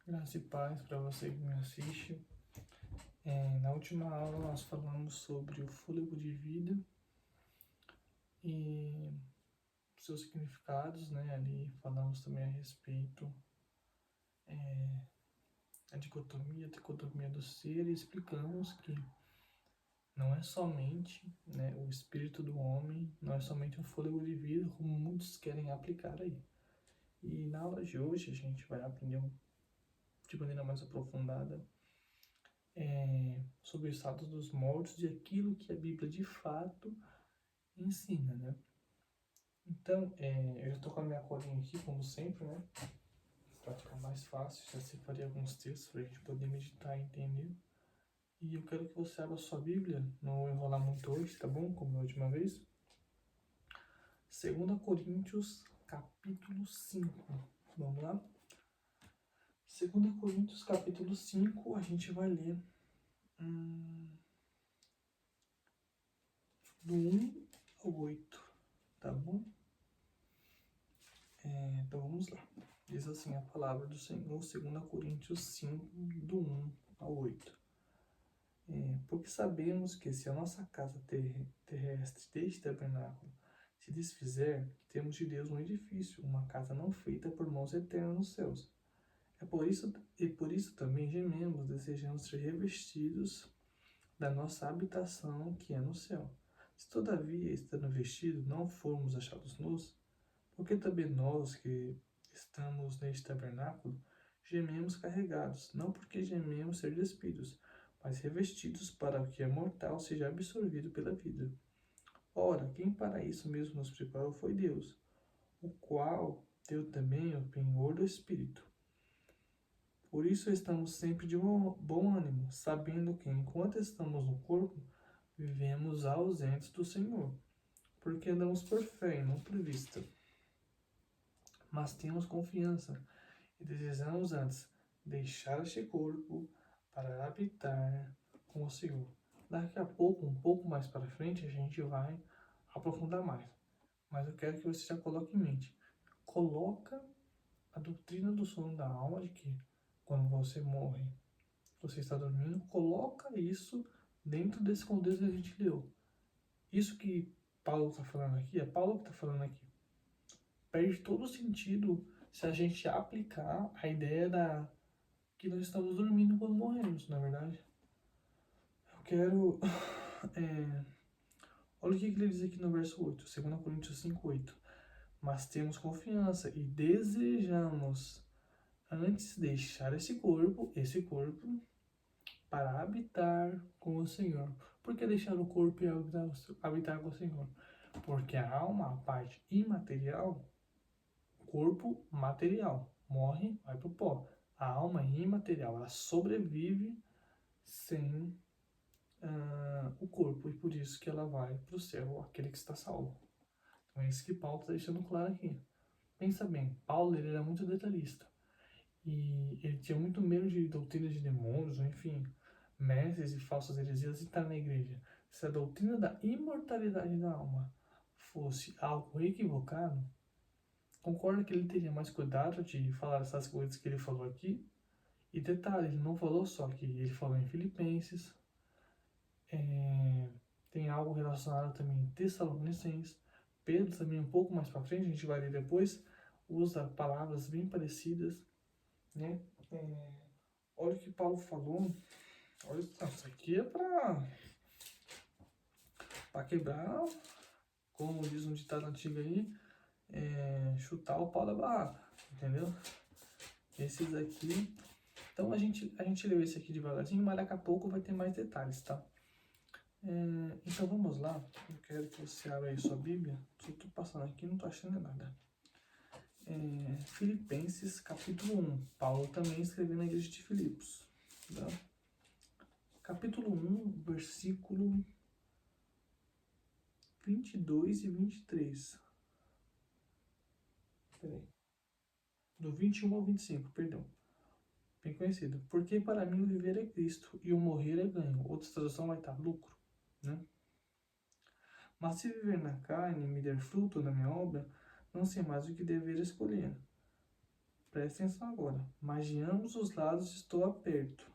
Graça e paz para você que me assiste. Na última aula nós falamos sobre o fôlego de vida e seus significados, né? Ali falamos também a respeito da dicotomia do ser e explicamos que não é somente, né, o espírito do homem, não é somente um fôlego de vida, como muitos querem aplicar aí. E na aula de hoje a gente vai aprender de maneira mais aprofundada sobre o estado dos mortos e aquilo que a Bíblia de fato ensina, né? Então, eu já estou com a minha colinha aqui, como sempre, né? Para ficar mais fácil, já separei alguns textos para a gente poder meditar e entender. E eu quero que você abra sua Bíblia, não vou enrolar muito hoje, tá bom? Como da última vez. 2 Coríntios, capítulo 5. Vamos lá? 2 Coríntios, capítulo 5, a gente vai ler do 1 ao 8, tá bom? Então vamos lá. Diz assim a palavra do Senhor, 2 Coríntios 5, do 1 ao 8. Porque sabemos que se a nossa casa terrestre deste tabernáculo se desfizer, temos de Deus um edifício, uma casa não feita por mãos eternas nos céus. Por isso também gememos, desejamos ser revestidos da nossa habitação que é no céu. Se todavia, estando vestidos, não formos achados nus, porque também nós que estamos neste tabernáculo, gememos carregados, não porque gememos ser despidos, mas revestidos para que a mortal seja absorvido pela vida. Ora, quem para isso mesmo nos preparou foi Deus, o qual deu também o penhor do Espírito. Por isso estamos sempre de bom ânimo, sabendo que enquanto estamos no corpo, vivemos ausentes do Senhor, porque andamos por fé e não por vista. Mas temos confiança e desejamos antes deixar este corpo para habitar com o Senhor. Daqui a pouco, um pouco mais para frente, a gente vai aprofundar mais. Mas eu quero que você já coloque em mente. Coloca a doutrina do sono da alma de que quando você morre, você está dormindo, coloca isso dentro desse contexto que a gente leu. Isso que Paulo está falando aqui, é Paulo que está falando aqui. Perde todo o sentido se a gente aplicar a ideia que nós estamos dormindo quando morremos, na verdade. Eu quero... olha o que ele diz aqui no verso 8, 2 Coríntios 5, 8. Mas temos confiança e desejamos antes deixar esse corpo, para habitar com o Senhor. Por que deixar o corpo e habitar com o Senhor? Porque a alma, a parte imaterial, corpo material, morre, vai pro pó. A alma é imaterial, ela sobrevive sem o corpo, e por isso que ela vai pro céu, aquele que está salvo. Então é isso que Paulo está deixando claro aqui. Pensa bem, Paulo ele era muito detalhista. E ele tinha muito medo de doutrinas de demônios, ou enfim, mestres e falsas heresias entrar na igreja. Se a doutrina da imortalidade da alma fosse algo equivocado, concordo que ele teria mais cuidado de falar essas coisas que ele falou aqui. E detalhe, ele não falou só que ele falou em Filipenses, tem algo relacionado também em Tessalonicenses. Pedro também um pouco mais para frente, a gente vai ler depois, usa palavras bem parecidas, né? Olha o que Paulo falou. Olha, isso aqui é para quebrar, como diz um ditado antigo aí, chutar o pau da barraca, entendeu? Esses aqui. Então a gente leu esse aqui devagarzinho, mas daqui a pouco vai ter mais detalhes, tá? Então vamos lá. Eu quero que você abra aí sua Bíblia. Só tô passando aqui, não tô achando nada. Filipenses capítulo 1. Paulo também escreveu na igreja de Filipos. Tá? Capítulo 1, versículo 22 e 23. Peraí. Do 21 ao 25, perdão. Bem conhecido. Porque para mim o viver é Cristo e o morrer é ganho. Outra tradução vai estar lucro, né? Mas se viver na carne me der fruto da minha obra, não sei mais o que dever escolher. presta atenção agora. Mas de ambos os lados estou aperto,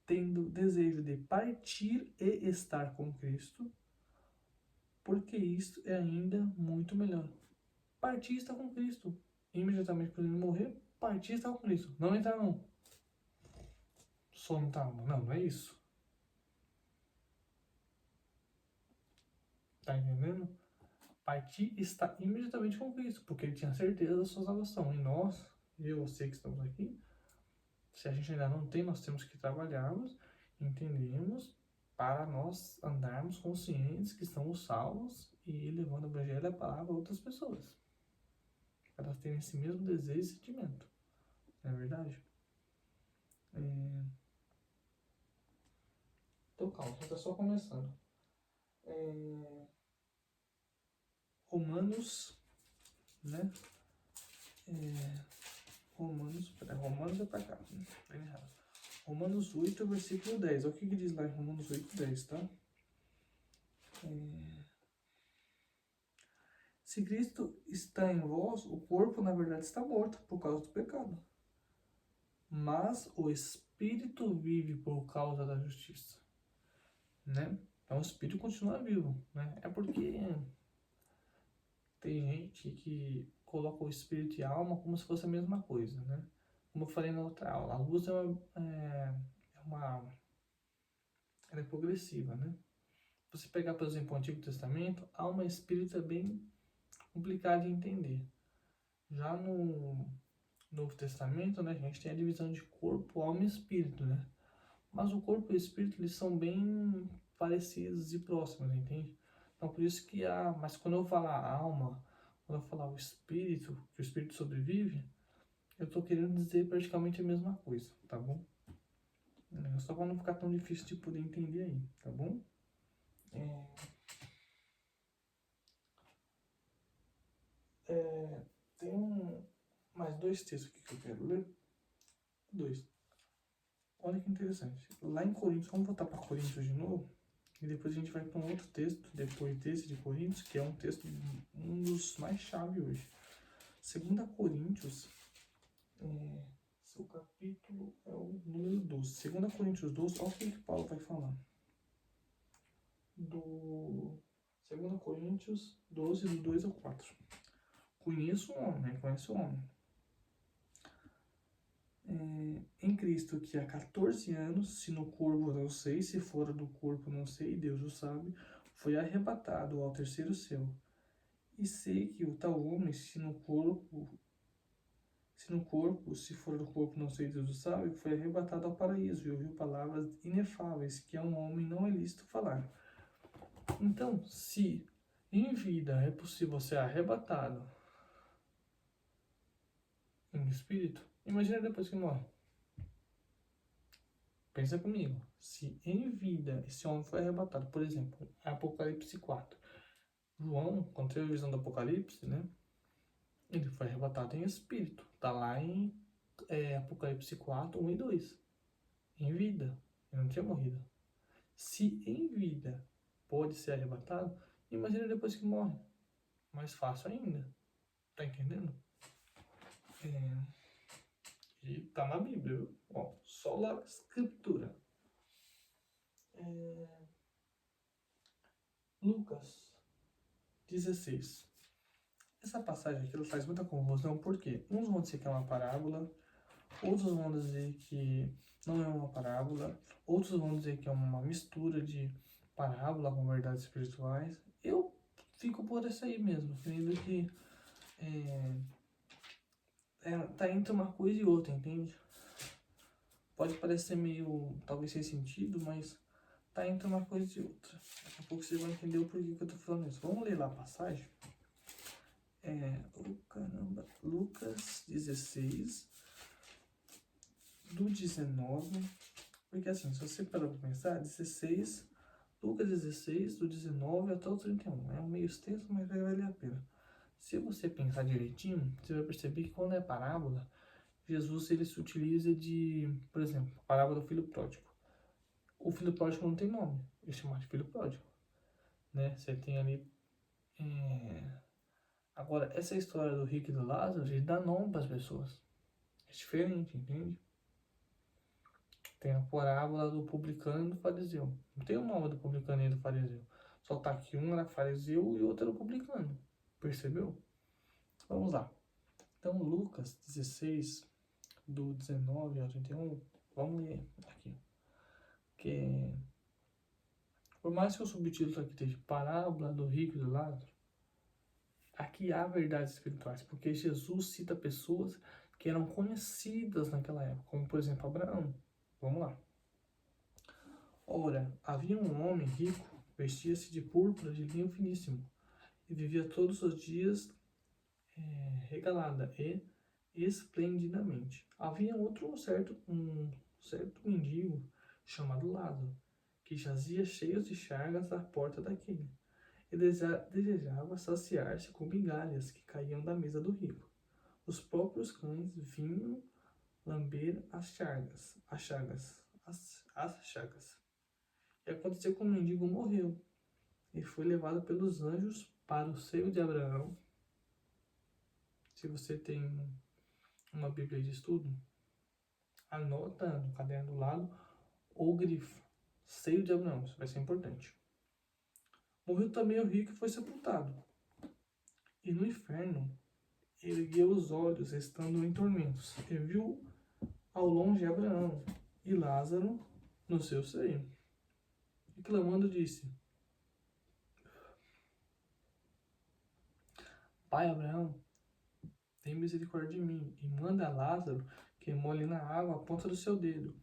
tendo desejo de partir e estar com Cristo, porque isto é ainda muito melhor. Partir e estar com Cristo. Imediatamente por ele morrer, partir e estar com Cristo. Não entrar não. Só não tá. Não, não é isso. Tá entendendo? Partir e estar imediatamente com Cristo, porque ele tinha certeza da sua salvação. E nós, eu, você que estamos aqui, se a gente ainda não tem, nós temos que trabalharmos, entendemos, para nós andarmos conscientes que estamos salvos e levando o Evangelho e a palavra a outras pessoas. Para elas terem esse mesmo desejo e sentimento. Não é verdade? Então calma, está só começando. Romanos, né? Romanos é pra cá. Bem errado. Romanos 8, versículo 10. Olha o que diz lá em Romanos 8, 10, tá? Se Cristo está em vós, o corpo na verdade está morto por causa do pecado. Mas o espírito vive por causa da justiça. Né? Então o espírito continua vivo. Né? É porque tem gente que coloca o espírito e a alma como se fosse a mesma coisa. Né? Como eu falei na outra aula, a luz ela é progressiva. Né? Você pegar, por exemplo, o Antigo Testamento, alma e espírito é bem complicado de entender. Já no Novo Testamento, né, a gente tem a divisão de corpo, alma e espírito, né? Mas o corpo e o espírito, eles são bem parecidos e próximos, entende? Então, por isso que mas quando eu falar alma, quando eu falar o espírito, que o espírito sobrevive, eu tô querendo dizer praticamente a mesma coisa, tá bom? Só para não ficar tão difícil de poder entender aí, tá bom? Tem mais dois textos aqui que eu quero ler. Dois. Olha que interessante. Lá em Coríntios, vamos voltar para Coríntios de novo. E depois a gente vai para um outro texto, depois desse de Coríntios, que é um texto, um dos mais chave hoje. 2 Coríntios, seu capítulo é o número 12. 2 Coríntios 12, olha o que Paulo vai falar. Do 2 Coríntios 12, do 2 ao 4. Conheço o homem, né? Conhece o homem. Em Cristo, que há 14 anos, se no corpo não sei, se fora do corpo não sei, Deus o sabe, foi arrebatado ao terceiro céu. E sei que o tal homem, se no corpo, se fora do corpo não sei, Deus o sabe, foi arrebatado ao paraíso e ouviu palavras inefáveis que a um homem não é lícito falar. Então, se em vida é possível ser arrebatado em espírito, imagina depois que morre. Pensa comigo, se em vida esse homem foi arrebatado, por exemplo, Apocalipse 4. João, quando teve a visão do Apocalipse, né? Ele foi arrebatado em espírito. Tá lá em Apocalipse 4, 1 e 2. Em vida. Ele não tinha morrido. Se em vida pode ser arrebatado, imagina depois que morre. Mais fácil ainda. Tá entendendo? E tá na Bíblia, viu? Ó, só lá a escritura. Lucas 16. Essa passagem aqui ela faz muita confusão, porque uns vão dizer que é uma parábola, outros vão dizer que não é uma parábola, outros vão dizer que é uma mistura de parábola com verdades espirituais. Eu fico por essa aí mesmo, crendo que tá entre uma coisa e outra, entende? Pode parecer meio, talvez sem sentido, mas tá entre uma coisa e outra. Daqui a pouco vocês vão entender o porquê que eu tô falando isso. Vamos ler lá a passagem? Lucas 16, do 19, porque assim, se você parar pra pensar, 16, Lucas 16, do 19 até o 31, é um meio extenso, mas vai valer a pena. Se você pensar direitinho, você vai perceber que quando é parábola, Jesus ele se utiliza de, por exemplo, a parábola do filho pródigo. O filho pródigo não tem nome, ele chama de filho pródigo, né? Você tem ali agora, essa história do rico e do Lázaro, ele dá nome para as pessoas. diferente, entende? Tem a parábola do publicano e do fariseu. Não tem o nome do publicano e do fariseu. Só tá que um era fariseu e o outro era publicano. Percebeu? Vamos lá. Então, Lucas 16, do 19 ao 31, vamos ler aqui. Que, por mais que o subtítulo aqui esteja Parábola do Rico e do Lázaro, aqui há verdades espirituais, porque Jesus cita pessoas que eram conhecidas naquela época, como por exemplo Abraão. Vamos lá. Ora, havia um homem rico, vestia-se de púrpura de linho finíssimo, e vivia todos os dias regalada e esplendidamente. Havia um certo mendigo chamado Lázaro, que jazia cheio de chagas à porta daquele, e desejava saciar-se com migalhas que caíam da mesa do rico. Os próprios cães vinham lamber as chagas. E aconteceu que o mendigo morreu e foi levado pelos anjos para o seio de Abraão. Se você tem uma Bíblia de estudo, anota no caderno do lado ou grifa seio de Abraão, isso vai ser importante. Morreu também o rico e foi sepultado. E no inferno ergueu os olhos, estando em tormentos, e viu ao longe Abraão e Lázaro no seu seio. E clamando disse: Pai Abraão, tem misericórdia de mim, e manda a Lázaro que molhe na água a ponta do seu dedo,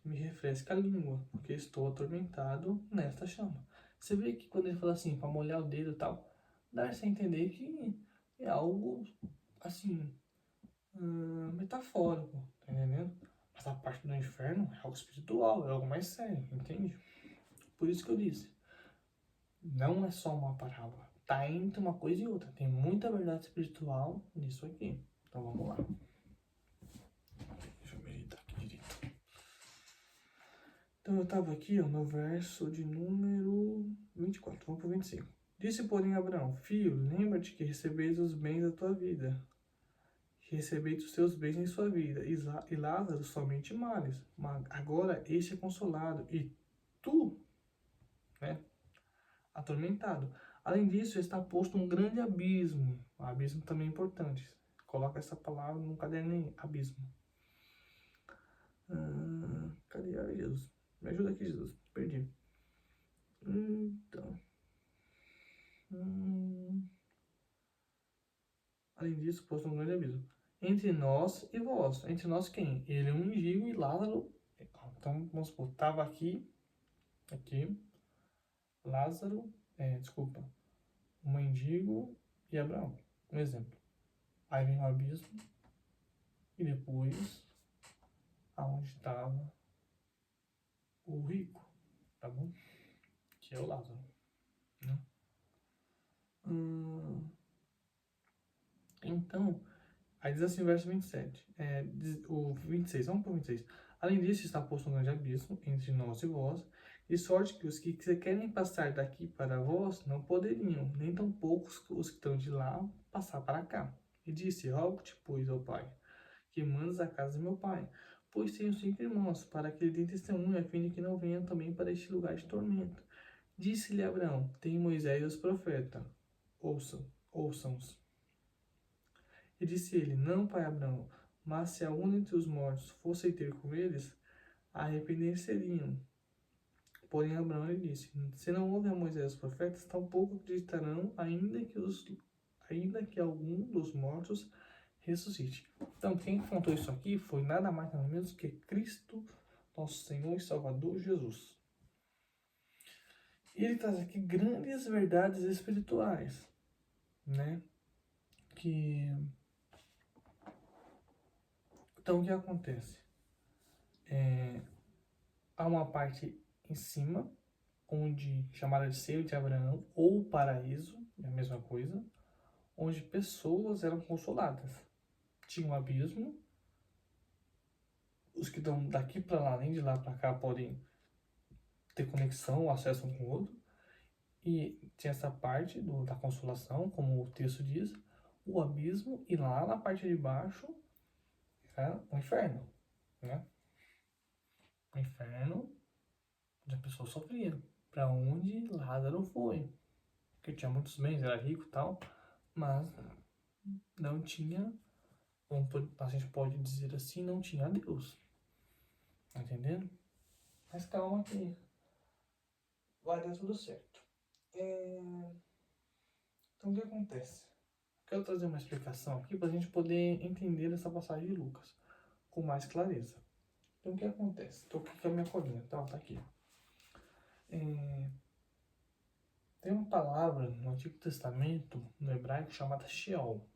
e me refresque a língua, porque estou atormentado nesta chama. Você vê que quando ele fala assim, para molhar o dedo e tal, dá-se a entender que é algo, assim, metafórico, tá entendendo? Mas a parte do inferno é algo espiritual, é algo mais sério, entende? Por isso que eu disse, não é só uma parábola, tá entre uma coisa e outra, tem muita verdade espiritual nisso aqui. Então vamos lá. Deixa eu meditar aqui direito. Então eu estava aqui, ó, no verso de número 24, vamos para o 25. Disse, porém, Abraão: Filho, lembra-te que recebeis os bens da tua vida, que recebeis os teus bens em sua vida, e Lázaro somente males. Mas agora este é consolado, e tu, né, atormentado. Além disso, está posto um grande abismo. O abismo também é importante. Coloca essa palavra no caderno aí, abismo. Cadê? Ai, Jesus. Me ajuda aqui, Jesus. Perdi. Então. Além disso, posto um grande abismo. Entre nós e vós. Entre nós quem? Ele é um mendigo e Lázaro. Então, vamos supor, estava aqui. Lázaro. Desculpa. Um mendigo e Abraão. Um exemplo. Aí vem o abismo. E depois, aonde estava o rico. Tá bom? Que é o Lázaro. Né? Então, aí diz assim, verso 27. O 26, vamos para o 26. Além disso, está posto um grande abismo entre nós e vós, de sorte que os que querem passar daqui para vós não poderiam, nem tampouco os que estão de lá passar para cá. E disse: Rogo-te, pois, ó Pai, que mandes a casa de meu pai, pois tenho 5 irmãos, para que lhe dê testemunho, a fim de que não venham também para este lugar de tormento. Disse-lhe Abraão: Tem Moisés e os profetas, ouçam-os. E disse ele: Não, pai Abraão, mas se algum dentre os mortos fosse ter com eles, arrepender-se-iriam. Porém Abraão lhe disse: Se não houve a Moisés e os profetas, tampouco acreditarão, ainda que algum dos mortos ressuscite. Então, quem contou isso aqui foi nada mais nada menos que Cristo, nosso Senhor e Salvador Jesus. E ele traz aqui grandes verdades espirituais, né? Então, o que acontece? Há uma parte em cima, onde chamada de seio de Abraão, ou paraíso, é a mesma coisa, onde pessoas eram consoladas. Tinha um abismo, os que estão daqui para lá, nem de lá para cá, podem ter conexão, acesso um com o outro, e tinha essa parte da consolação, como o texto diz, o abismo, e lá na parte de baixo significa o inferno, né? O inferno onde a pessoa sofria, para onde Lázaro foi. Porque tinha muitos bens, era rico e tal, mas não tinha, como a gente pode dizer assim, não tinha Deus. Tá entendendo? Mas calma que vai dar tudo certo. Então o que acontece? Quero trazer uma explicação aqui para a gente poder entender essa passagem de Lucas com mais clareza. Então o que acontece? Estou aqui com a minha colinha, tá aqui. Tem uma palavra no Antigo Testamento, no hebraico, chamada Sheol.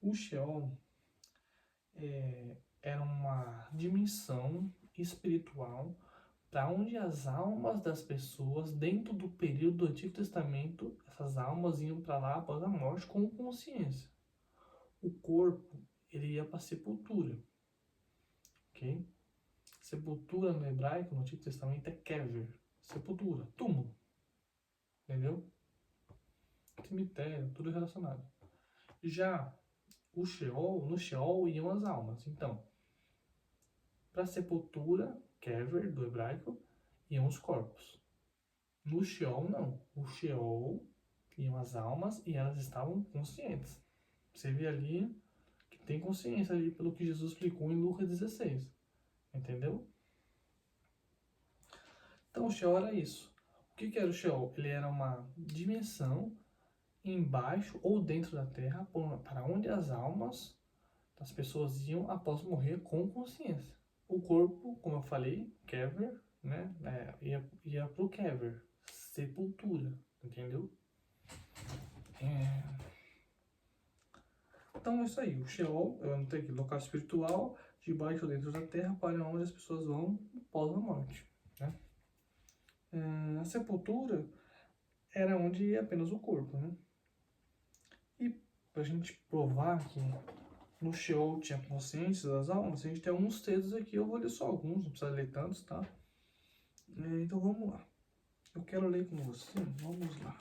O Sheol era uma dimensão espiritual para onde as almas das pessoas, dentro do período do Antigo Testamento, essas almas iam para lá após a morte com consciência. O corpo, ele ia para a sepultura, ok? Sepultura no hebraico, no Antigo Testamento, é kever, sepultura, túmulo, entendeu? Cemitério, tudo relacionado. Já o Sheol, no Sheol iam as almas. Então, para a sepultura, kever, do hebraico, iam os corpos. No Sheol, não. O Sheol iam as almas e elas estavam conscientes. Você vê ali que tem consciência ali pelo que Jesus explicou em Lucas 16. Entendeu? Então o Sheol era isso. O que era o Sheol? Ele era uma dimensão embaixo ou dentro da terra para onde as almas das pessoas iam após morrer com consciência. O corpo, como eu falei, kever, né? Ia pro kever, sepultura, entendeu? Então é isso aí. O Sheol, eu anotei aqui, local espiritual, de baixo ou dentro da terra, para onde as pessoas vão após a morte, né? A sepultura era onde ia apenas o corpo, né? E pra gente provar que no Sheol tinha consciência das almas, a gente tem alguns textos aqui, eu vou ler só alguns, não precisa ler tantos, tá? Então vamos lá. Eu quero ler com você, vamos lá.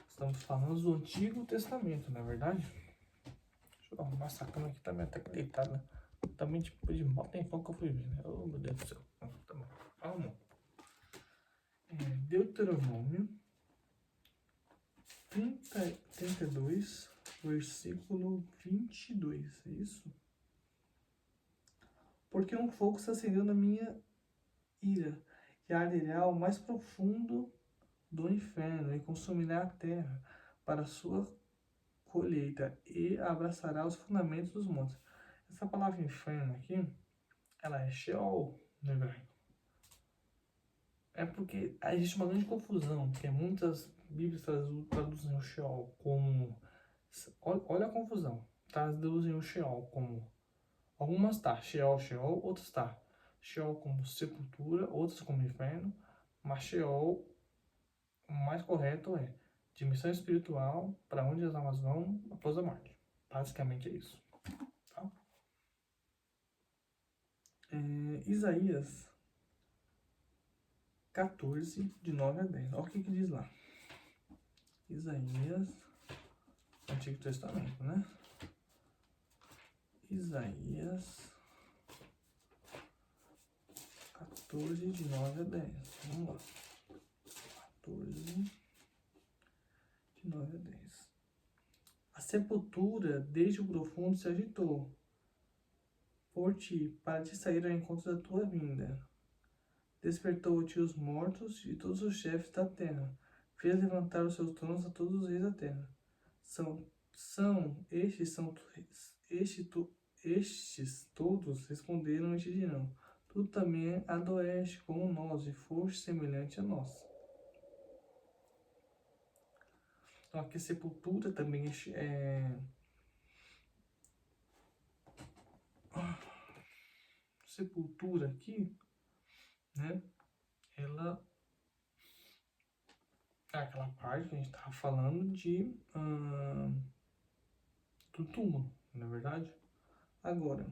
Estamos falando do Antigo Testamento, não é verdade? Deixa eu arrumar essa cama aqui também, até que deitada. Também tipo de mal tempão que eu fui ver, né? Oh meu Deus do céu. Tá bom. Arrumou. Deuteronômio 32, versículo 22, é isso? Porque um fogo se acendeu na minha ira, e arderá ao mais profundo do inferno, e consumirá a terra para a sua colheita, e abraçará os fundamentos dos montes. Essa palavra inferno aqui, ela é Sheol no hebraico. É porque existe uma grande confusão, porque muitas Bíblias traduzem o Sheol como... Olha a confusão. Traduzem o Sheol como... Algumas tá Sheol, Sheol, outras tá Sheol como sepultura, outras como inferno, mas Sheol, o mais correto é dimensão espiritual para onde as almas vão após a morte. Basicamente é isso. Tá? Isaías 14, de 9 a 10. Olha o que diz lá. Isaías, Antigo Testamento, né? Isaías 14, de 9 a 10. Vamos lá. 14, de 9 a 10. A sepultura, desde o profundo, se agitou por ti, para te sair ao encontro da tua vinda. Despertou-te os mortos e todos os chefes da terra. Fez levantar os seus tronos a todos os reis da terra. Estes todos responderam e te dirão: tu também adoeste como nós e foste semelhante a nós. Então aqui sepultura também sepultura aqui, né? Ela é aquela parte que a gente estava falando do túmulo, não é verdade? Agora,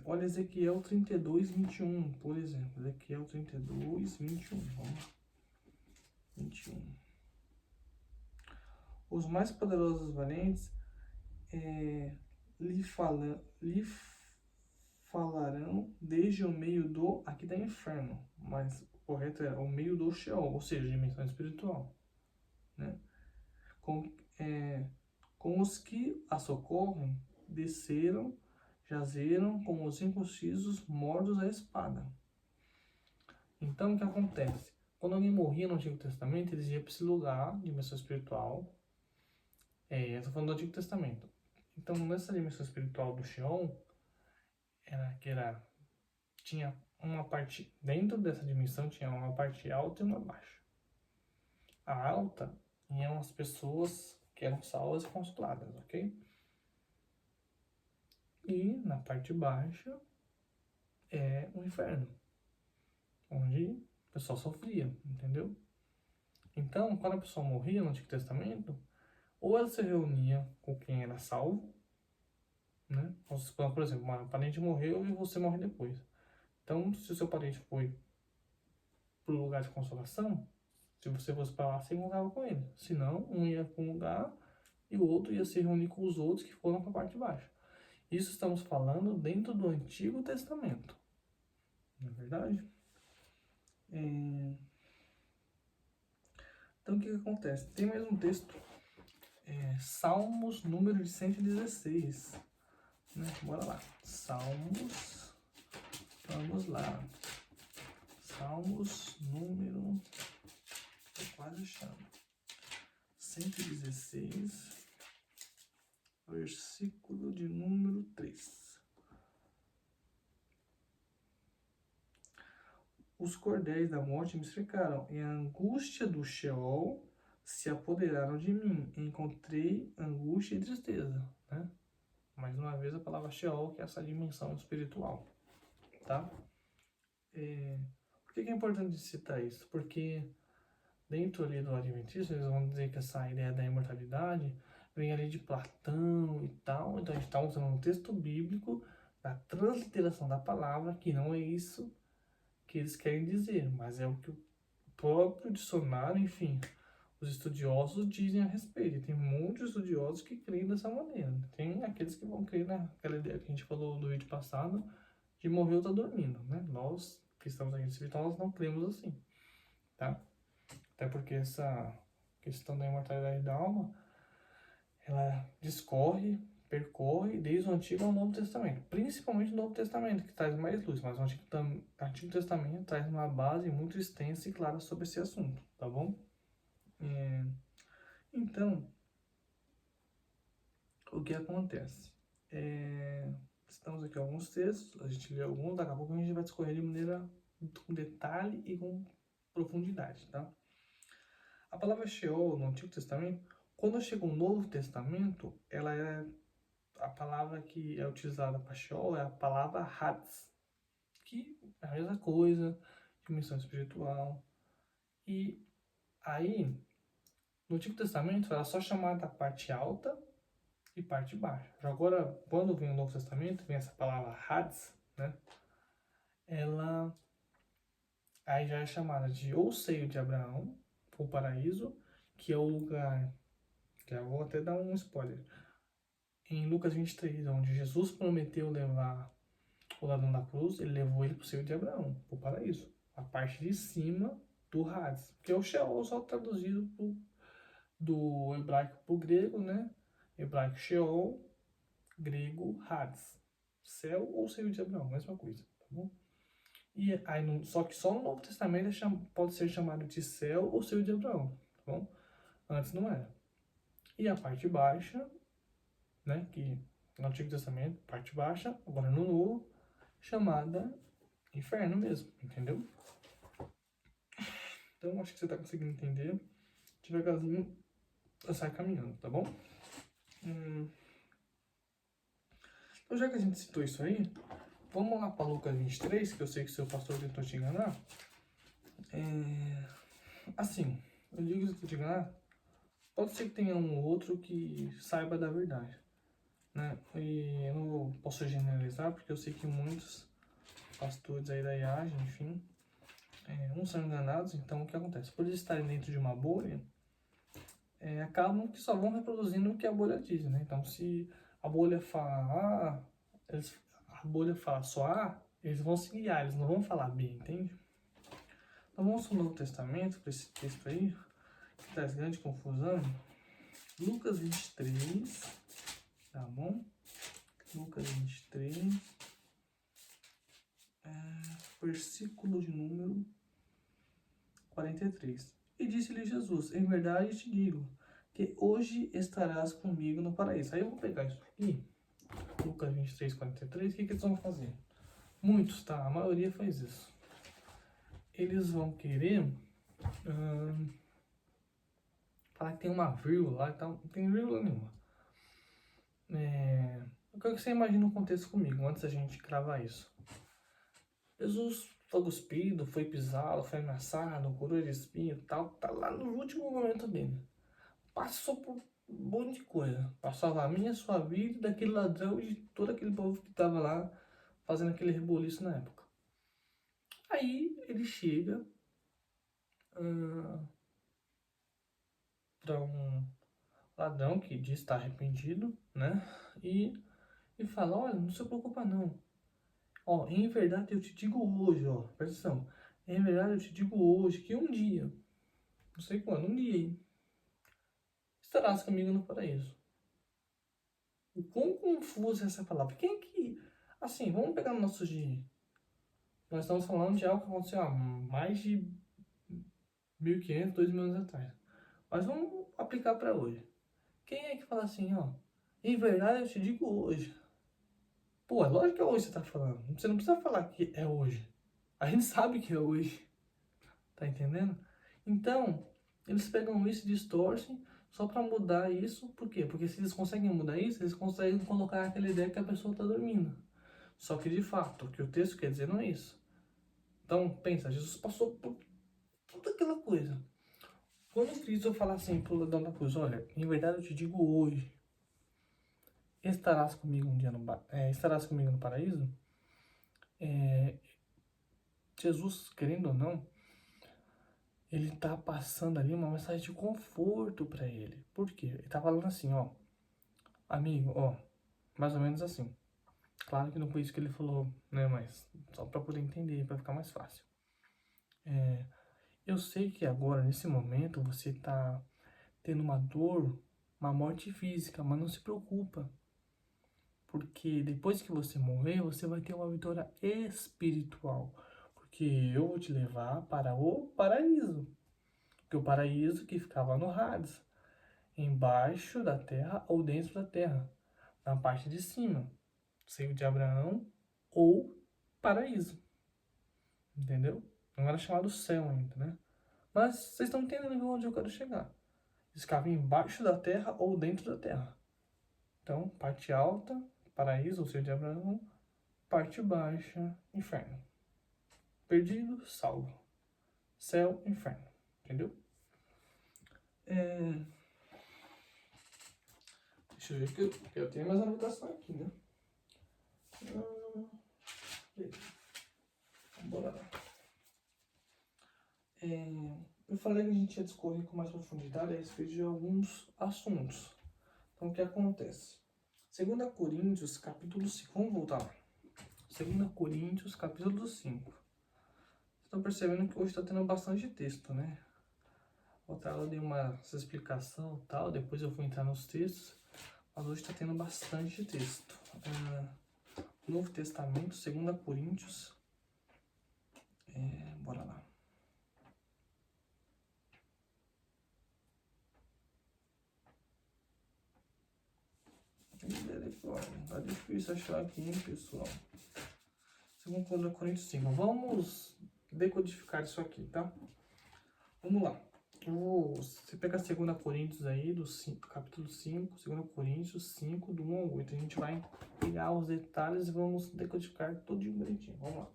olha Ezequiel 32, 21, por exemplo. Ezequiel 32, 21. Vamos lá. 21. Os mais poderosos valentes lhe falarão desde o meio do, aqui tá inferno, mas o correto é o meio do Sheol, ou seja, dimensão espiritual, né? Com os que a socorrem, desceram, jazeram com os incircuncisos mortos à espada. Então, o que acontece? Quando alguém morria no Antigo Testamento, eles iam para esse lugar, dimensão espiritual. Eu estou falando do Antigo Testamento. Então, nessa dimensão espiritual do Sheol, tinha uma parte, dentro dessa dimensão, tinha uma parte alta e uma baixa. A alta iam as pessoas que eram salvas e consoladas, ok? E na parte baixa é o inferno, onde o pessoal sofria, entendeu? Então, quando a pessoa morria no Antigo Testamento, ou ela se reunia com quem era salvo, né? Por exemplo, um parente morreu e você morre depois. Então, se o seu parente foi pro lugar de consolação, se você fosse para lá, você encontrava com ele. Se não, um ia para um lugar e o outro ia se reunir com os outros que foram para a parte de baixo. Isso estamos falando dentro do Antigo Testamento. Não é verdade? Então, o que acontece? Tem mais um texto. Salmos, número de 116. Né? Bora lá. Salmos. Vamos lá. Salmos, número... Tô quase achando. 116, versículo de número 3. Os cordéis da morte me cercaram, e a angústia do Sheol se apoderaram de mim. Encontrei angústia e tristeza, né? Mais uma vez a palavra Sheol, que é essa dimensão espiritual, tá? Por que é importante citar isso? Porque dentro ali do Adventismo, eles vão dizer que essa ideia da imortalidade vem ali de Platão e tal. Então a gente está usando um texto bíblico da transliteração da palavra, que não é isso que eles querem dizer, mas é o que o próprio dicionário, enfim, os estudiosos dizem a respeito. E tem muitos estudiosos que creem dessa maneira. Tem aqueles que vão crer naquela ideia que a gente falou no vídeo passado, de morrer ou tá dormindo, né? Nós, que estamos aqui no espiritual, nós não cremos assim, tá? Até porque essa questão da imortalidade da alma, ela percorre desde o Antigo ao Novo Testamento. Principalmente o Novo Testamento, que traz mais luz, mas o Antigo Testamento traz uma base muito extensa e clara sobre esse assunto, tá bom? Então, o que acontece? Estamos aqui alguns textos, a gente lê alguns, daqui a pouco a gente vai discorrer de maneira com detalhe e com profundidade, tá? A palavra Sheol no Antigo Testamento, quando chega o Novo Testamento, a palavra que é utilizada para Sheol é a palavra Hades, que é a mesma coisa, dimensão espiritual. E aí, no Antigo Testamento, era só chamada a parte alta e parte baixa. Já agora, quando vem o Novo Testamento, vem essa palavra Hades, né? Ela aí já é chamada de ou seio de Abraão, o paraíso, que é o lugar, que eu vou até dar um spoiler, em Lucas 23, onde Jesus prometeu levar o ladrão da cruz, ele levou ele para o seio de Abraão, para o paraíso, a parte de cima do Hades, que é o Sheol, só traduzido do hebraico para o grego, né? Hebraico Sheol, grego Hades, céu ou seio de Abraão, mesma coisa, tá bom? E aí, só que só no Novo Testamento pode ser chamado de céu ou seio de Abraão, tá bom? Antes não era. E a parte baixa, né, que no Antigo Testamento, parte baixa, agora no Novo, chamada inferno mesmo, entendeu? Então, acho que você tá conseguindo entender. Devagarzinho, eu saio caminhando, tá bom? Então, já que a gente citou isso aí, vamos lá para Lucas 23, que eu sei que o seu pastor tentou te enganar. Assim, eu digo que tentou te enganar, pode ser que tenha um ou outro que saiba da verdade, né? E eu não posso generalizar, porque eu sei que muitos pastores aí da IAGE, enfim, uns são enganados. Então o que acontece? Por eles estarem dentro de uma bolha, acabam que só vão reproduzindo o que a bolha diz, né? Então se a bolha fala A, a bolha fala só A, eles vão se guiar, eles não vão falar B, entende? Então vamos para o Novo Testamento, para esse texto aí, que traz grande confusão. Lucas 23, tá bom? Lucas 23, versículo de número 43. E disse-lhe Jesus: em verdade te digo, que hoje estarás comigo no paraíso. Aí eu vou pegar isso aqui, Lucas 23, 43, o que eles vão fazer? Muitos, tá? A maioria faz isso. Eles vão querer falar que tem uma vírgula lá e tal. Não tem vírgula nenhuma. Eu quero que você imagine um contexto comigo, antes da gente cravar isso. Jesus foi cuspido, foi pisado, foi ameaçado, curou de espinho e tal. Tá lá no último momento dele. Passou por um monte de coisa. Pra salvar a minha, a sua vida, daquele ladrão e de todo aquele povo que tava lá fazendo aquele reboliço na época. Aí ele chega para um ladrão que diz estar arrependido, né? E fala: olha, não se preocupa não. Ó, em verdade eu te digo hoje, ó, presta atenção. Em verdade eu te digo hoje que um dia, não sei quando, um dia, hein, estarás comigo no paraíso. O quão confusa é essa palavra? Quem é que, assim, vamos pegar no nosso dia. Nós estamos falando de algo que aconteceu há mais de 1.500, 2.000 anos atrás. Mas vamos aplicar para hoje. Quem é que fala assim, ó, em verdade eu te digo hoje? Pô, é lógico que é hoje que você tá falando. Você não precisa falar que é hoje. A gente sabe que é hoje. Tá entendendo? Então, eles pegam isso e distorcem só para mudar isso. Por quê? Porque se eles conseguem mudar isso, eles conseguem colocar aquela ideia que a pessoa está dormindo. Só que de fato, o que o texto quer dizer não é isso. Então, pensa, Jesus passou por toda aquela coisa. Quando Cristo fala assim pro ladrão da cruz: olha, em verdade eu te digo hoje, estarás comigo um dia estarás comigo no paraíso? Jesus, querendo ou não, ele tá passando ali uma mensagem de conforto para ele. Por quê? Ele tá falando assim, ó, amigo, ó, mais ou menos assim. Claro que não foi isso que ele falou, né, mas só para poder entender, para ficar mais fácil. Eu sei que agora, nesse momento, você tá tendo uma dor, uma morte física, mas não se preocupa. Porque depois que você morrer, você vai ter uma vitória espiritual. Porque eu vou te levar para o paraíso. Porque o paraíso que ficava no Hades, embaixo da terra ou dentro da terra, na parte de cima, seio de Abraão ou paraíso, entendeu? Não era chamado céu ainda, né? Mas vocês estão entendendo onde eu quero chegar. Ficava embaixo da terra ou dentro da terra. Então, parte alta, paraíso ou seio de Abraão, parte baixa, inferno. Perdido, salvo. Céu, inferno, entendeu? Deixa eu ver que eu tenho mais anotação aqui, né? Bora lá. Eu falei que a gente ia discorrer com mais profundidade a respeito de alguns assuntos. Então, o que acontece? 2 Coríntios, capítulo 5. Vamos voltar lá. 2 Coríntios, capítulo 5. Vocês estão percebendo que hoje está tendo bastante texto, né? Outra aula eu dei uma explicação e tal, depois eu vou entrar nos textos. Mas hoje está tendo bastante texto. Novo Testamento, 2 Coríntios. Bora lá. Tá difícil achar aqui, hein, pessoal? 2 Coríntios 5. Vamos decodificar isso aqui, tá? Vamos lá. Você pega 2 Coríntios aí, capítulo 5, 2 Coríntios 5, do 1 ao 8. A gente vai pegar os detalhes e vamos decodificar tudo direitinho. Vamos lá.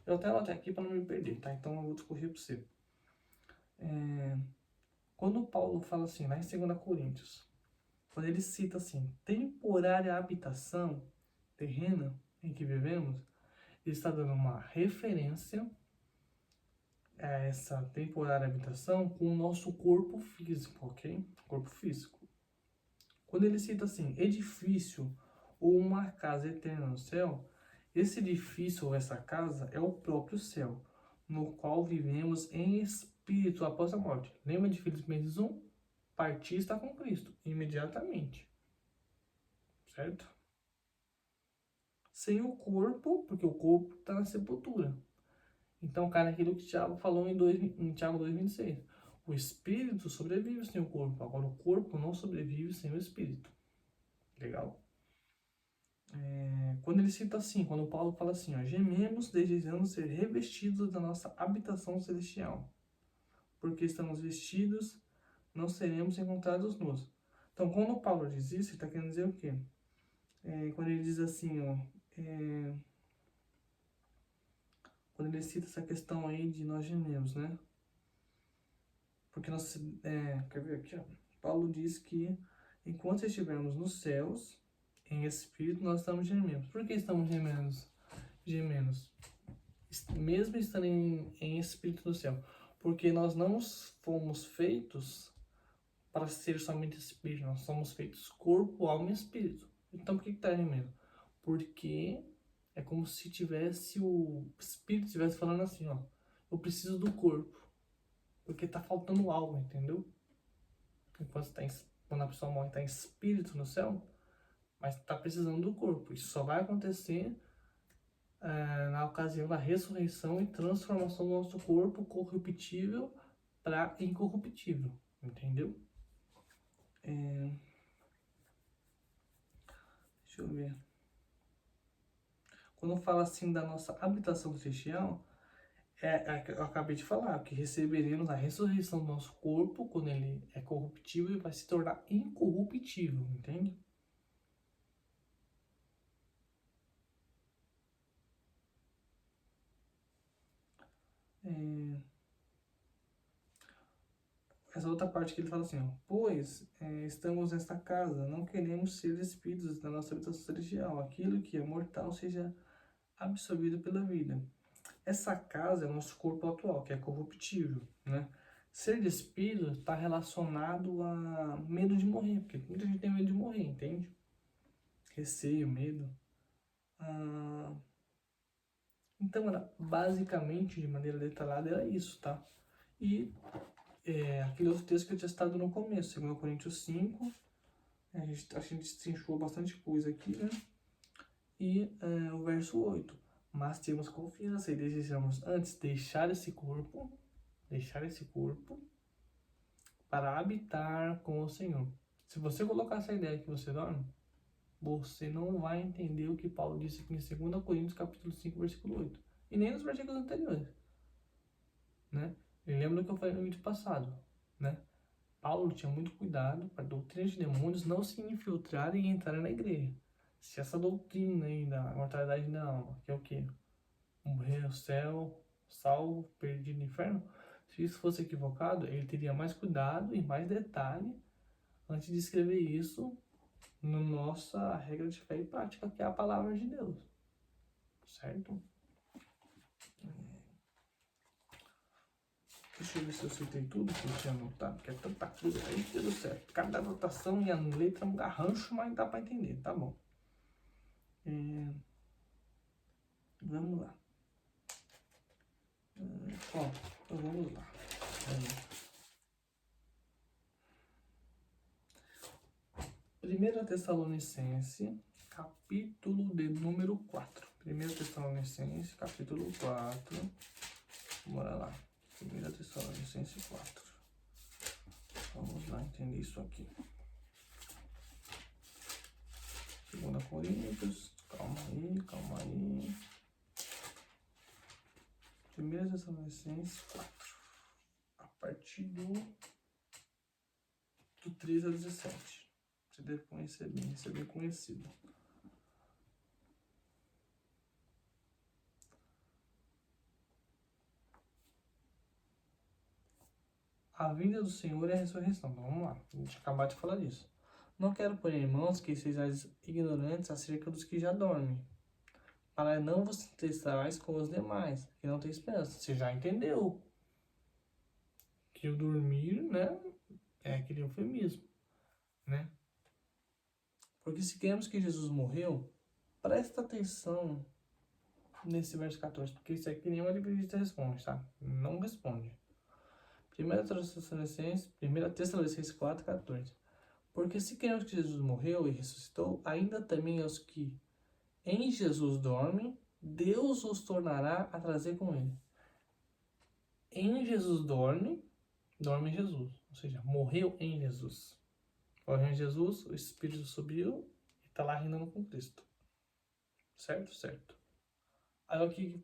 Eu até anotei aqui para não me perder, tá? Então eu vou discorrer para você. Quando Paulo fala assim, lá em 2 Coríntios, quando ele cita assim, temporária habitação terrena em que vivemos, ele está dando uma referência a essa temporária habitação com o nosso corpo físico, ok? Corpo físico. Quando ele cita assim, edifício ou uma casa eterna no céu, esse edifício ou essa casa é o próprio céu, no qual vivemos em espírito após a morte. Lembra de Filipenses 1? Partir está com Cristo, imediatamente. Certo? Sem o corpo, porque o corpo está na sepultura. Então, cara, aquilo que o Tiago falou em Tiago 2,26. O espírito sobrevive sem o corpo, agora o corpo não sobrevive sem o espírito. Legal? Quando ele cita assim, quando o Paulo fala assim, ó, gememos desejando ser revestidos da nossa habitação celestial, porque estamos vestidos, não seremos encontrados nus. Então, quando o Paulo diz isso, ele está querendo dizer o quê? Quando ele diz assim, ó, quando ele cita essa questão aí de nós gememos, né? Porque nós, quer ver aqui, ó, Paulo diz que enquanto estivermos nos céus, em espírito, nós estamos gemendo. Por que estamos gemendo? Mesmo estando em espírito no céu. Porque nós não fomos feitos para ser somente espírito, nós somos feitos corpo, alma e espírito. Então por que está gemendo? Porque é como se tivesse o espírito estivesse falando assim, ó, eu preciso do corpo, porque tá faltando algo, entendeu? Quando a pessoa morre, tá em espírito no céu, mas tá precisando do corpo. Isso só vai acontecer na ocasião da ressurreição e transformação do nosso corpo corruptível para incorruptível, entendeu? Deixa eu ver. Quando fala assim da nossa habitação celestial, eu acabei de falar que receberemos a ressurreição do nosso corpo quando ele é corruptível e vai se tornar incorruptível, entende? Essa outra parte que ele fala assim, ó, pois estamos nesta casa, não queremos ser despidos da nossa habitação celestial, aquilo que é mortal seja absorvido pela vida. Essa casa é o nosso corpo atual, que é corruptível, né? Ser despido está relacionado a medo de morrer, porque muita gente tem medo de morrer, entende? Receio, medo. Então, era basicamente, de maneira detalhada, era isso, tá? E aquele outro texto que eu tinha citado no começo, 2 Coríntios 5, a gente destrinchou bastante coisa aqui, né? E o verso 8. Mas temos confiança e desejamos antes deixar esse corpo para habitar com o Senhor. Se você colocar essa ideia que você dorme, você não vai entender o que Paulo disse aqui em 2 Coríntios capítulo 5, versículo 8. E nem nos versículos anteriores, né? E lembra do que eu falei no vídeo passado, né? Paulo tinha muito cuidado para a doutrina de demônios não se infiltrarem e entrarem na igreja. Se essa doutrina aí da mortalidade da alma, que é o quê? Morrer no céu, salvo, perdido no inferno, se isso fosse equivocado, ele teria mais cuidado e mais detalhe antes de escrever isso na nossa regra de fé e prática, que é a palavra de Deus. Certo? Deixa eu ver se eu citei tudo que eu tinha anotado, porque é tanta coisa aí, Deus do céu. Cada anotação e a letra é um garrancho, mas dá pra entender, tá bom. Vamos lá. Então vamos lá. 1 Tessalonicense, capítulo de número 4. 1 Tessalonicense, capítulo 4. Bora lá. 1 Tessalonicense 4. Vamos lá entender isso aqui. 2 Coríntios, calma aí. 1 Tessalonicense 4. A partir do 13 a 17. Você deve conhecer bem, isso é bem conhecido. A vinda do Senhor é a ressurreição. Então, vamos lá, a gente acabou de falar disso. Não quero, porém, irmãos, que sejais ignorantes acerca dos que já dormem, para não vos testais com os demais, que não têm esperança. Você já entendeu que o dormir, né, é aquele eufemismo, né? Porque se cremos que Jesus morreu, presta atenção nesse verso 14, porque isso aqui nenhuma adventista responde, tá? Não responde. 1 Tessalonicenses 4:14. Porque se cremos que Jesus morreu e ressuscitou, ainda também os que em Jesus dormem, Deus os tornará a trazer com ele. Em Jesus dorme em Jesus. Ou seja, morreu em Jesus. Morreu em Jesus, o Espírito subiu e está lá reinando com Cristo. Certo? Certo. Aí o que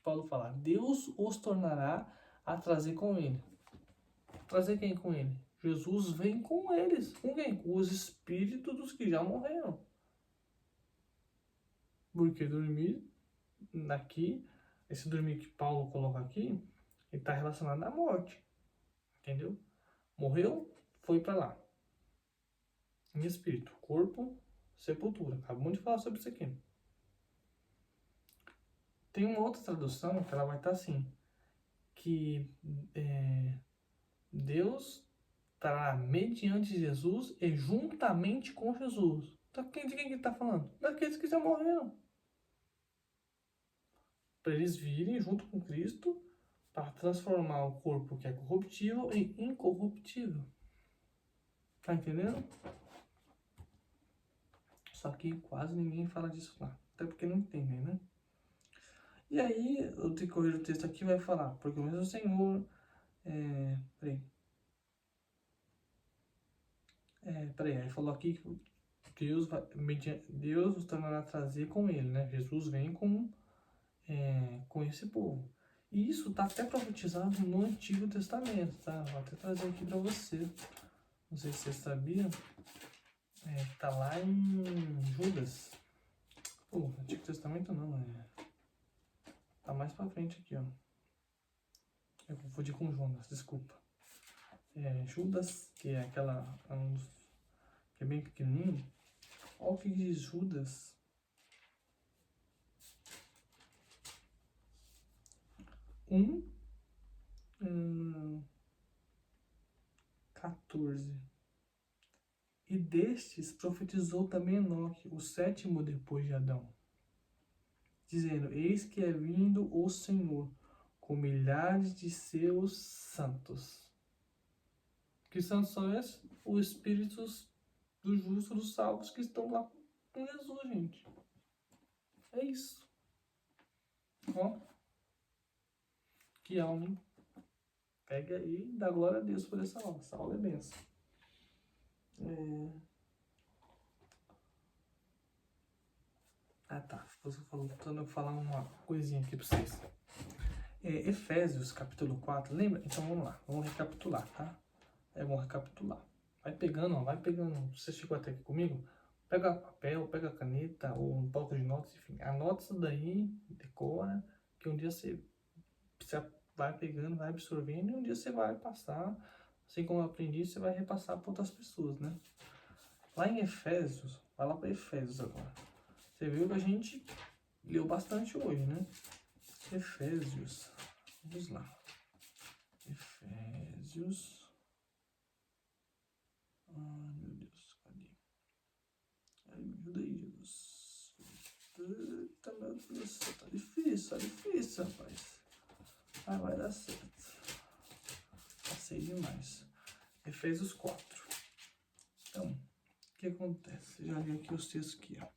Paulo fala? Deus os tornará a trazer com ele. Trazer quem com ele? Jesus vem com eles. Com quem? Com os espíritos dos que já morreram. Porque dormir aqui, esse dormir que Paulo coloca aqui, ele está relacionado à morte. Entendeu? Morreu, foi para lá. Em espírito. Corpo, sepultura. Acabamos de falar sobre isso aqui. Tem uma outra tradução que ela vai estar assim. Que Deus estará mediante Jesus e juntamente com Jesus. Então, de quem que ele está falando? Daqueles que já morreram. Para eles virem junto com Cristo para transformar o corpo que é corruptível em incorruptível. Tá entendendo? Só que quase ninguém fala disso lá. Até porque não entendem, né? E aí, o decorrer do texto aqui vai falar, porque o mesmo Senhor... Peraí, aí falou aqui que Deus os tornará a trazer com ele, né? Jesus vem com esse povo. E isso está até profetizado no Antigo Testamento, tá? Vou até trazer aqui para você. Não sei se você sabia. Tá lá em Judas. Pô, Antigo Testamento não, tá mais pra frente aqui, ó. Eu confundi com Jonas, desculpa. Judas, que é aquela... que é bem pequenininho. Olha o que diz Judas. 14. E destes profetizou também Enoque, o sétimo depois de Adão, dizendo: Eis que é vindo o Senhor, com milhares de seus santos. Que santos são esses? Os espíritos dos justos, dos salvos, que estão lá com Jesus, gente. É isso. Ó. Que aula, hein? Pega aí e dá glória a Deus por essa aula. Essa aula é benção. Tá. Voltando a falar uma coisinha aqui pra vocês. Efésios, capítulo 4, lembra? Então vamos lá, vamos recapitular, tá? Vamos recapitular. Vai pegando, ó, vai pegando. Você chegou até aqui comigo? Pega papel, pega caneta ou um bloco de notas, enfim. Anota isso daí, decora, que um dia você vai pegando, vai absorvendo e um dia você vai passar. Assim como eu aprendi, você vai repassar para outras pessoas, né? Lá em Efésios, vai lá para Efésios agora. Você viu que a gente leu bastante hoje, né? Efésios. Vamos lá. Efésios. Ai, meu Deus, cadê? Ai, me ajuda aí, Jesus. Eita, meu Deus, tá difícil, rapaz. Ah, vai dar certo. Passei demais. Efésios 4. Então, o que acontece? Já li aqui os textos aqui, ó.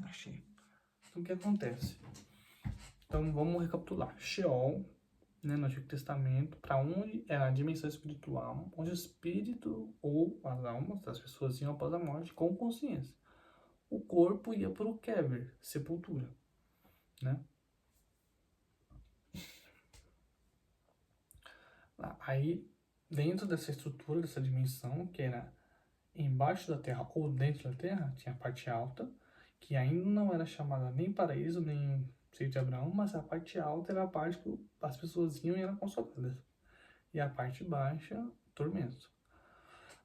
Achei. Então, o que acontece? Então, vamos recapitular. Sheol, né, no Antigo Testamento, para onde é a dimensão espiritual, onde o espírito ou as almas das pessoas iam após a morte com consciência. O corpo ia para o Kever, sepultura, né? Aí, dentro dessa estrutura, dessa dimensão, que era embaixo da terra ou dentro da terra, tinha a parte alta, que ainda não era chamada nem paraíso, nem seio de Abraão, mas a parte alta era a parte que as pessoas iam e eram consoladas. E a parte baixa, tormento.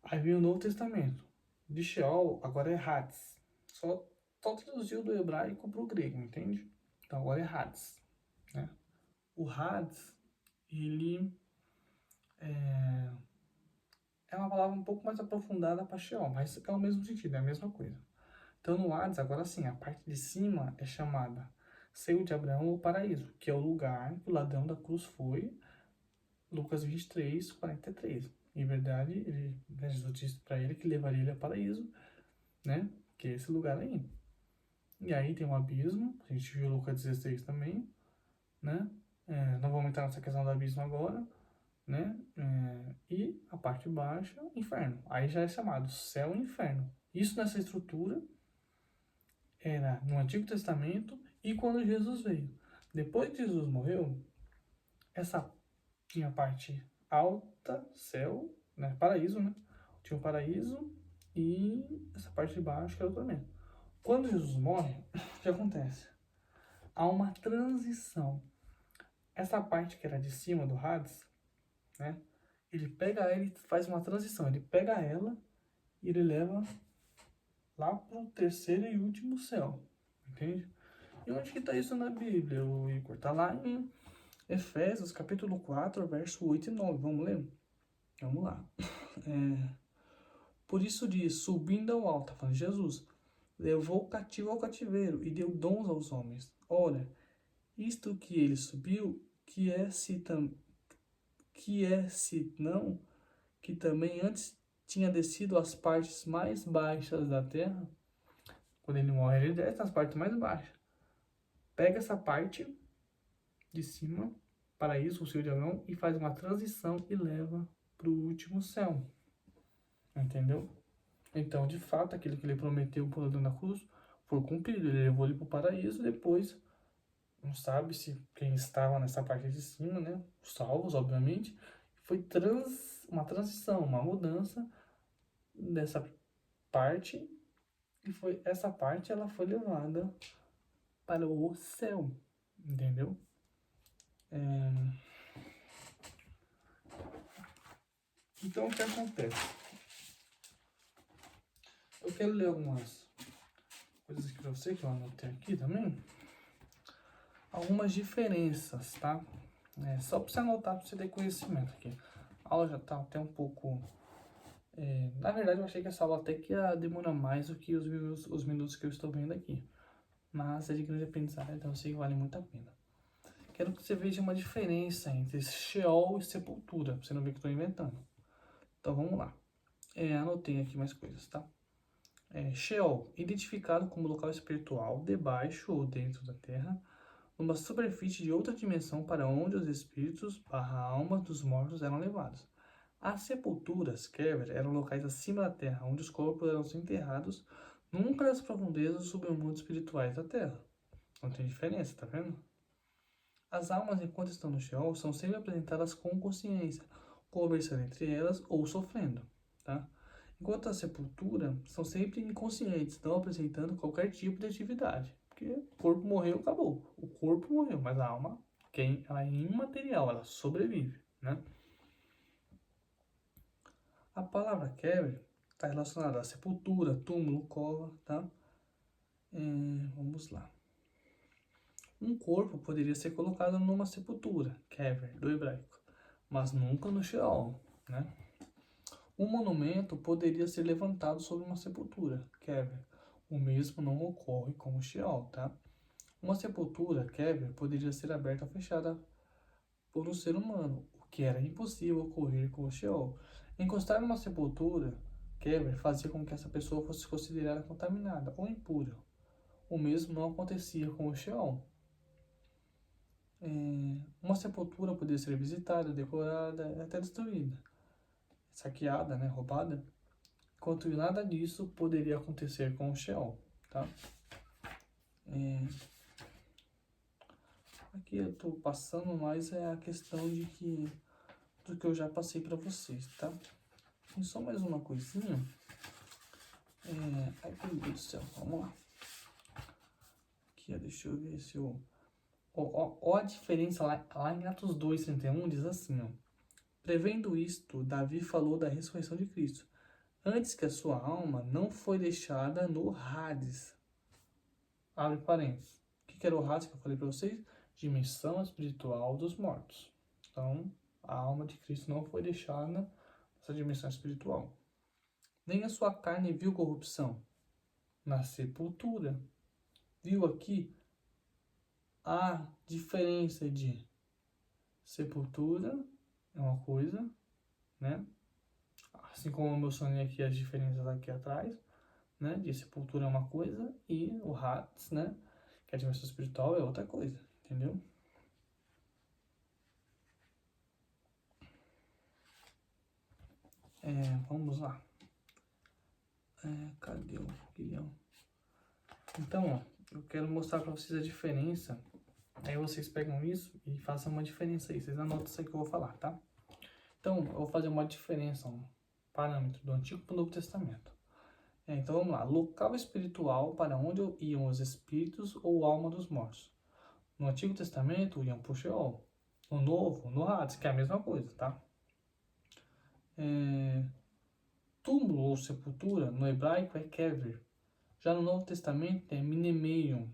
Aí vem o Novo Testamento. De Sheol, agora é Hades. Só traduziu do hebraico para o grego, entende? Então agora é Hades, né? O Hades, ele é uma palavra um pouco mais aprofundada para Sheol, mas é o mesmo sentido, é a mesma coisa. Então no Hades, agora sim, a parte de cima é chamada Seio de Abraão ou Paraíso, que é o lugar que o ladrão da cruz foi, Lucas 23, 43. Em verdade, Jesus disse para ele que levaria ele ao paraíso, né? Que é esse lugar aí. E aí tem um abismo, a gente viu Lucas 16 também, né? Não vamos entrar nessa questão do abismo agora, né? E a parte baixa, inferno. Aí já é chamado céu e inferno. Isso nessa estrutura era no Antigo Testamento e quando Jesus veio. Depois que Jesus morreu, essa tinha a parte alta, céu, né? Paraíso, né? Tinha o paraíso e essa parte de baixo que era o tormento. Quando Jesus morre, o que acontece? Há uma transição. Essa parte que era de cima do Hades, né? Ele pega ela e faz uma transição. Ele pega ela e ele leva lá para o terceiro e último céu. Entende? E onde que está isso na Bíblia, o Igor? Está lá em Efésios, capítulo 4, verso 8 e 9. Vamos ler? Vamos lá. Por isso diz, subindo ao alto, tá falando de Jesus, levou o cativo ao cativeiro e deu dons aos homens. Ora, isto que ele subiu, se não, que também antes tinha descido às partes mais baixas da terra. Quando ele morre, ele desce nas partes mais baixas. Pega essa parte de cima, paraíso, o Senhor de Abraão, e faz uma transição e leva para o último céu. Entendeu? Então, de fato, aquilo que ele prometeu por na cruz foi cumprido. Ele levou ele para o paraíso, depois, não sabe se quem estava nessa parte de cima, né? Os salvos, obviamente. Foi uma transição, uma mudança dessa parte. E essa parte ela foi levada para o céu. Entendeu? Então, o que acontece? Eu quero ler algumas coisas aqui para você, que eu anotei aqui também. Algumas diferenças, tá? Só para você anotar, para você ter conhecimento aqui. A aula já tá até um pouco... na verdade, eu achei que essa aula até que ia demorar mais do que os minutos que eu estou vendo aqui. Mas é de grande aprendizado, então eu sei que vale muito a pena. Quero que você veja uma diferença entre Sheol e sepultura, pra você não ver que eu estou inventando. Então vamos lá. Anotei aqui mais coisas, tá? Sheol, identificado como local espiritual debaixo ou dentro da terra, numa superfície de outra dimensão para onde os espíritos / almas dos mortos eram levados. As sepulturas, Kever, eram locais acima da terra, onde os corpos eram enterrados nunca nas profundezas dos submundos espirituais da terra. Não tem diferença, tá vendo? As almas, enquanto estão no Sheol, são sempre apresentadas com consciência, conversando entre elas ou sofrendo, tá? Enquanto a sepultura, são sempre inconscientes, não apresentando qualquer tipo de atividade. Porque o corpo morreu, acabou. O corpo morreu, mas a alma, ela é imaterial, ela sobrevive, né? A palavra Kever está relacionada à sepultura, túmulo, cova, tá? Vamos lá. Um corpo poderia ser colocado numa sepultura, Kever, do hebraico, mas nunca no Sheol, né? Um monumento poderia ser levantado sobre uma sepultura, Kever. O mesmo não ocorre com o Sheol, tá? Uma sepultura, Kever, poderia ser aberta ou fechada por um ser humano, o que era impossível ocorrer com o Sheol. Encostar numa sepultura, Kever, fazia com que essa pessoa fosse considerada contaminada ou impura. O mesmo não acontecia com o Sheol. Uma sepultura poderia ser visitada, decorada, até destruída, saqueada, né, roubada, enquanto nada disso poderia acontecer com o Sheol, tá? Aqui eu tô passando mais a questão do que eu já passei para vocês, tá? E só mais uma coisinha. Ai, meu Deus do céu, vamos lá. Aqui, deixa eu ver se eu... Ó a diferença lá em Atos 2:31 diz assim, ó. Prevendo isto, Davi falou da ressurreição de Cristo, antes que a sua alma não foi deixada no Hades. Abre parênteses. O que era o Hades que eu falei para vocês? Dimensão espiritual dos mortos. Então, a alma de Cristo não foi deixada essa dimensão espiritual. Nem a sua carne viu corrupção na sepultura. Viu aqui a diferença de sepultura é uma coisa, né? Assim como eu mencionei aqui as diferenças aqui atrás, né? De sepultura é uma coisa e o Hades, né? Que é a dimensão espiritual é outra coisa, entendeu? Vamos lá. Cadê o guião? Então, ó, eu quero mostrar para vocês a diferença. Aí vocês pegam isso e façam uma diferença aí. Vocês anotam isso aí que eu vou falar, tá? Então, eu vou fazer uma diferença, um parâmetro do Antigo para o Novo Testamento. Então, vamos lá. Local espiritual para onde iam os espíritos ou alma dos mortos. No Antigo Testamento, iam para o Sheol. No Novo, no Hades, que é a mesma coisa, tá? Túmulo ou sepultura, no hebraico, é kever. Já no Novo Testamento, é minemeion,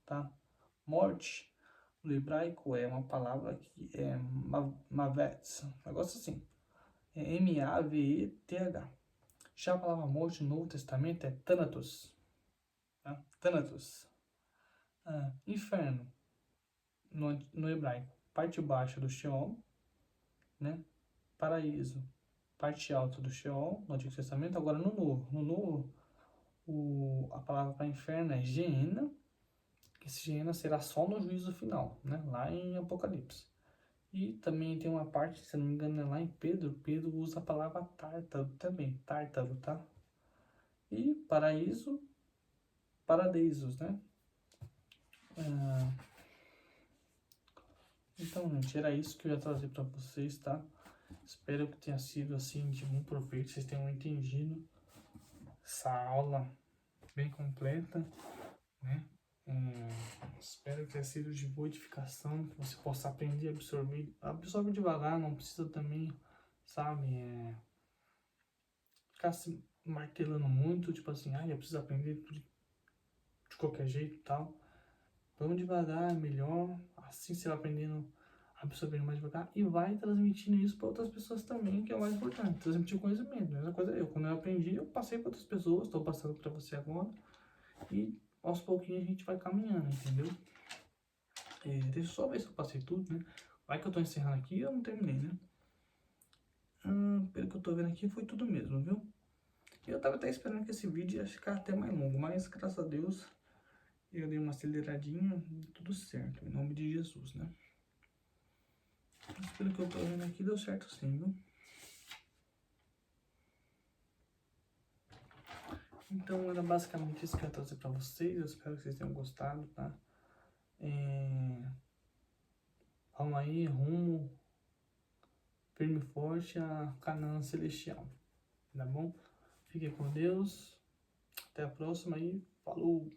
tá? Morte, no hebraico, é uma palavra que é mavet, um negócio assim. É M-A-V-E-T-H. Já a palavra morte no Novo Testamento é Thanatos. Tá? Thanatos. Inferno, no hebraico, parte baixa do Sheol, né? Paraíso, parte alta do Sheol, no Antigo Testamento. Agora no Novo. No Novo, a palavra para inferno é Geena, que esse Geena será só no juízo final, né? Lá em Apocalipse. E também tem uma parte, se não me engano, é lá em Pedro. Pedro usa a palavra tártaro também, tártaro, tá? E paraíso, paradeisos, né? Então, gente, era isso que eu ia trazer para vocês, tá? Espero que tenha sido, assim, de bom proveito, vocês tenham entendido essa aula bem completa, né? Espero que tenha sido de boa edificação, que você possa aprender a absorver. Absorve devagar, não precisa também, sabe, ficar se martelando muito, tipo assim, eu preciso aprender tudo de qualquer jeito e tal. Vamos devagar, é melhor. Assim você vai aprendendo, absorvendo mais devagar e vai transmitindo isso para outras pessoas também, que é o mais importante. Transmitir conhecimento. A mesma coisa eu. Quando eu aprendi, eu passei para outras pessoas, estou passando para você agora. E aos pouquinhos a gente vai caminhando, entendeu? Deixa eu só ver se eu passei tudo, né? Vai que eu tô encerrando aqui e eu não terminei, né? Pelo que eu tô vendo aqui, foi tudo mesmo, viu? Eu tava até esperando que esse vídeo ia ficar até mais longo, mas graças a Deus eu dei uma aceleradinha e tudo certo, em nome de Jesus, né? Mas pelo que eu tô vendo aqui, deu certo sim, viu? Então era basicamente isso que eu ia trazer pra vocês, eu espero que vocês tenham gostado, tá? Vamos aí, rumo firme e forte a Canaã Celestial, tá bom? Fiquem com Deus, até a próxima e falou!